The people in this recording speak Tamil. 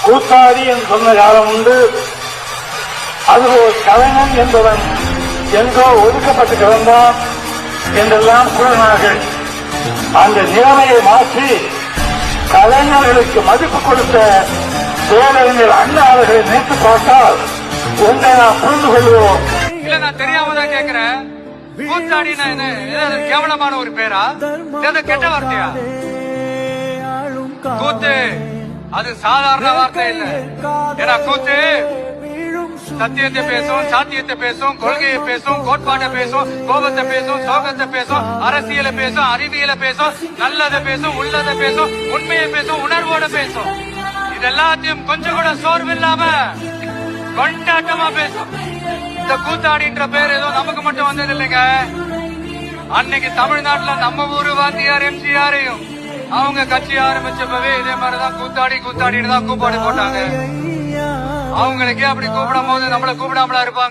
கூத்தாடி என்று சொன்ன காலம் உண்டு. அது ஒரு கலைஞன் என்பவன் எங்கோ ஒதுக்கப்பட்டு கிடந்தான் என்றெல்லாம் கூறினார்கள். அந்த நிலைமையை மாற்றி கலைஞர்களுக்கு மதிப்பு கொடுத்த பேரறிஞர் அண்ணா அவர்களை நினைத்து பார்த்தால் ஒன்றை நாம் புரிந்து கொள்வோம். இல்ல, நான் தெரியாம தான் கேட்கிறேன். கூத்தாடினா என்ன? கேவலமான ஒரு பேரா? கெட்ட வார்த்தையா? கூத்து அது சாதாரண வார்த்தை இல்ல. ஏன்னா கூத்து சத்தியத்தை பேசும், சாத்தியத்தை பேசும், கொள்கையை பேசும், கோட்பாட்டை பேசும், கோபத்தை பேசும், சோகத்தை பேசும், அரசியலை பேசும், அறிவியலை பேசும், நல்லதை பேசும், உள்ளதை பேசும், உண்மையை பேசும், உணர்வோட பேசும். இது எல்லாத்தையும் கொஞ்சம் கூட சோர்வு இல்லாம கொண்டாட்டமா பேசும். இந்த கூத்தாடின்ற பேர் ஏதோ நமக்கு மட்டும் வந்தது இல்லைங்க. அன்னைக்கு தமிழ்நாட்டுல நம்ம ஊரு வாத்தியார் எம்ஜிஆரையும் அவங்க கட்சி ஆரம்பிச்சப்பவே இதே மாதிரிதான் கூத்தாடி கூத்தாடின்னு தான் கூப்பாடு போட்டாங்க. அவங்களுக்கே அப்படி கூப்பிடும் போது நம்மள கூப்பிடாமலா இருப்பாங்க?